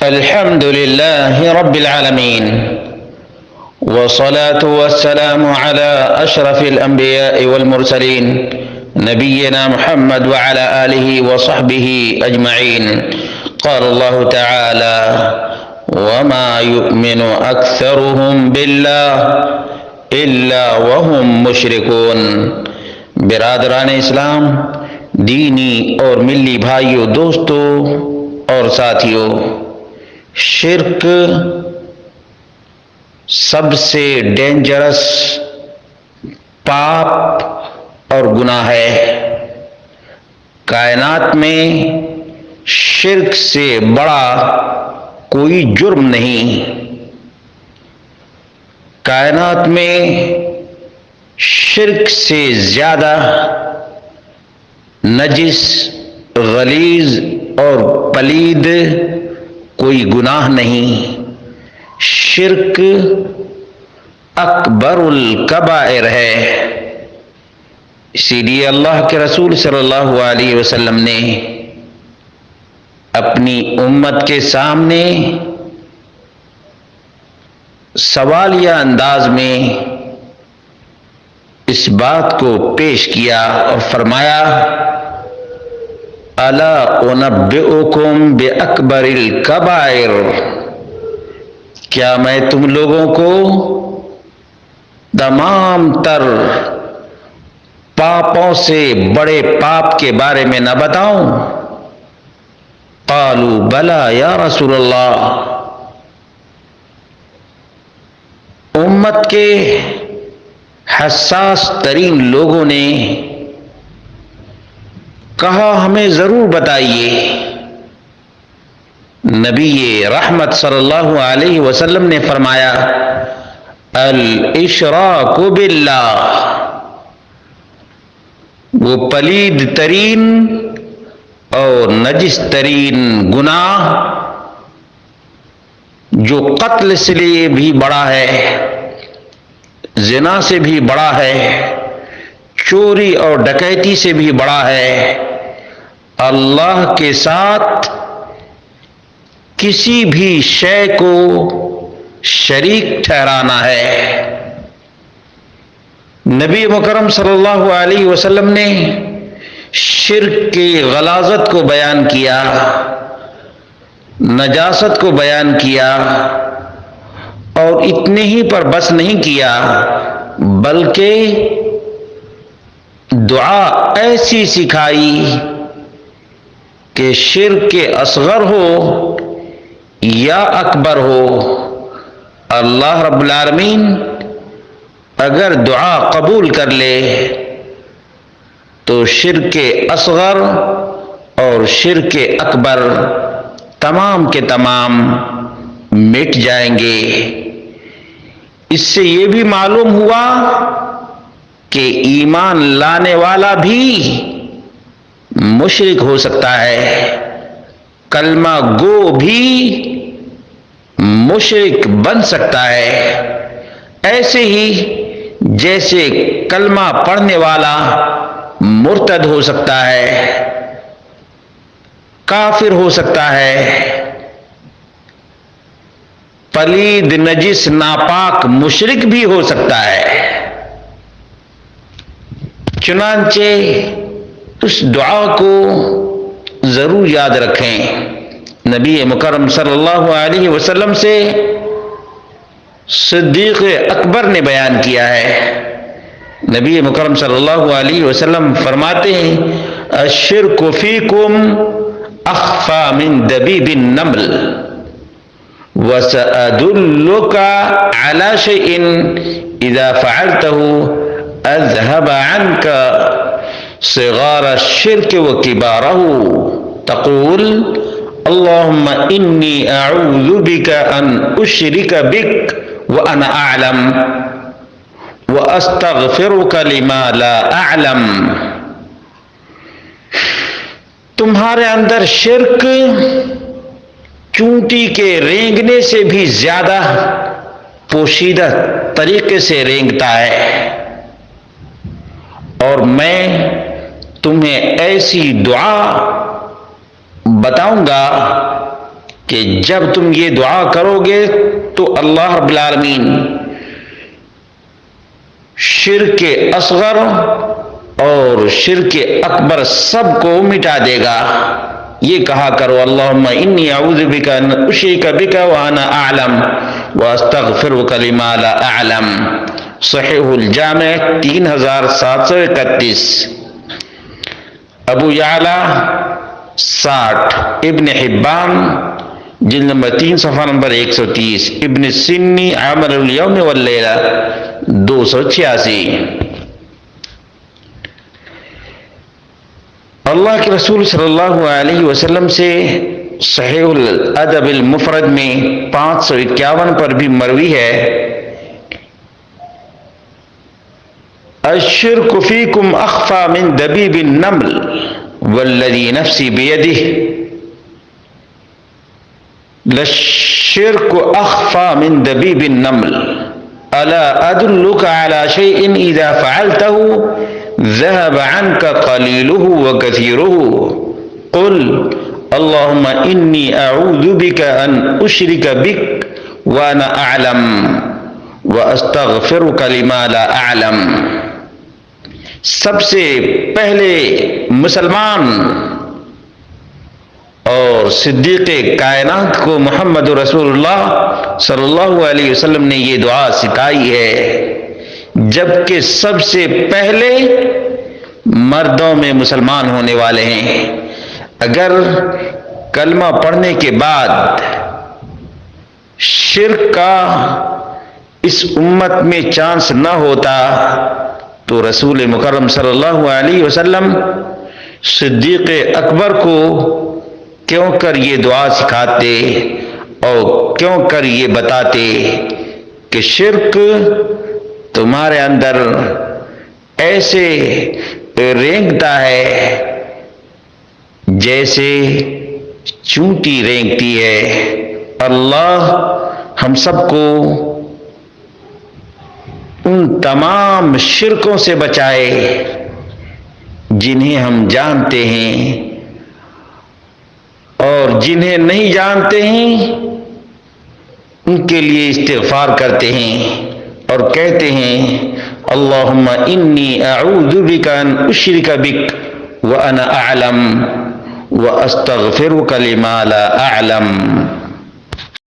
الحمد لله رب العالمين، والصلاة والسلام على أشرف الأنبياء والمرسلين نبينا محمد وعلى آله وصحبه أجمعين. قال الله تعالى: وما يؤمن أكثرهم بالله إلا وهم مشركون. برادران اسلام، دینی اور ملی بھائیوں، دوستوں اور ساتھیوں، شرک سب سے ڈینجرس پاپ اور گناہ ہے۔ کائنات میں شرک سے بڑا کوئی جرم نہیں۔ کائنات میں شرک سے زیادہ نجس، غلیظ اور پلید کوئی گناہ نہیں۔ شرک اکبر الکبائر ہے۔ اسی لیے اللہ کے رسول صلی اللہ علیہ وسلم نے اپنی امت کے سامنے سوالیہ انداز میں اس بات کو پیش کیا اور فرمایا: الا انبئکم باکبر الکبائر، کیا میں تم لوگوں کو تمام تر پاپوں سے بڑے پاپ کے بارے میں نہ بتاؤں؟ قالوا بلا یا رسول اللہ۔ امت کے حساس ترین لوگوں نے کہا: ہمیں ضرور بتائیے۔ نبی رحمت صلی اللہ علیہ وسلم نے فرمایا: الاشراک باللہ، وہ پلید ترین اور نجس ترین گناہ جو قتل سے لیے بھی بڑا ہے، زنا سے بھی بڑا ہے، چوری اور ڈکیتی سے بھی بڑا ہے، اللہ کے ساتھ کسی بھی شے کو شریک ٹھہرانا ہے۔ نبی مکرم صلی اللہ علیہ وسلم نے شرک کی غلاظت کو بیان کیا، نجاست کو بیان کیا، اور اتنے ہی پر بس نہیں کیا بلکہ دعا ایسی سکھائی کہ شرک اصغر ہو یا اکبر ہو، اللہ رب العالمین اگر دعا قبول کر لے تو شرک اصغر اور شرک اکبر تمام کے تمام مٹ جائیں گے۔ اس سے یہ بھی معلوم ہوا کہ ایمان لانے والا بھی مشرک ہو سکتا ہے، کلمہ گو بھی مشرک بن سکتا ہے، ایسے ہی جیسے کلمہ پڑھنے والا مرتد ہو سکتا ہے، کافر ہو سکتا ہے، پلید نجس ناپاک مشرک بھی ہو سکتا ہے۔ چنانچہ اس دعا کو ضرور یاد رکھیں۔ نبی مکرم صلی اللہ علیہ وسلم سے صدیق اکبر نے بیان کیا ہے۔ نبی مکرم صلی اللہ علیہ وسلم فرماتے ہیں: الشرک فیکم اخفی من دبیب النمل، وسأدلک علی شیء اذا فعلته اذهب عنك صغار الشرك وكباره، تقول اللهم انی اعوذ بک ان اشرک بک وانا اعلم واستغفرک لما لا اعلم۔ تمہارے اندر شرک چونٹی کے رینگنے سے بھی زیادہ پوشیدہ طریقے سے رینگتا ہے، اور میں تمہیں ایسی دعا بتاؤں گا کہ جب تم یہ دعا کرو گے تو اللہ رب العالمین شرک اصغر اور شرک اکبر سب کو مٹا دے گا۔ یہ کہا کرو اللہم انی اعوذ بک ان اشرک بک وانا اعلم واستغفرک لما لا اعلم، صحیح الجامع 3731۔ ابو یعلا 60، ابن حبان جلد نمبر 3 صفحہ نمبر 130، ابن سنی عمل الیوم واللیلہ 286۔ اللہ کے رسول صلی اللہ علیہ وسلم سے صحیح الادب المفرد میں 551 پر بھی مروی ہے، الشرک فیکم اخفى من دبیب النمل والذی نفسی بیدہ، للشرک اخفى من دبیب النمل الا ادلک علی شیء اذا فعلته ذهب عنك قليله وكثيره، قل اللهم إني أعوذ بك أن أشرك بك وأنا أعلم وأستغفرك لما لا أعلم۔ سب سے پہلے مسلمان اور صدیق کائنات کو محمد رسول اللہ صلی اللہ علیہ وسلم نے یہ دعا سکھائی ہے، جبکہ سب سے پہلے مردوں میں مسلمان ہونے والے ہیں۔ اگر کلمہ پڑھنے کے بعد شرک کا اس امت میں چانس نہ ہوتا تو رسول مکرم صلی اللہ علیہ وسلم صدیق اکبر کو کیوں کر یہ دعا سکھاتے اور کیوں کر یہ بتاتے کہ شرک تمہارے اندر ایسے رینگتا ہے جیسے چونٹی رینگتی ہے۔ اللہ ہم سب کو ان تمام شرکوں سے بچائے جنہیں ہم جانتے ہیں اور جنہیں نہیں جانتے ہیں ان کے لیے استغفار کرتے ہیں اور کہتے ہیں اللہم انی اعوذ بک ان اشرک بک وانا اعلم واستغفرک لما لا اعلم۔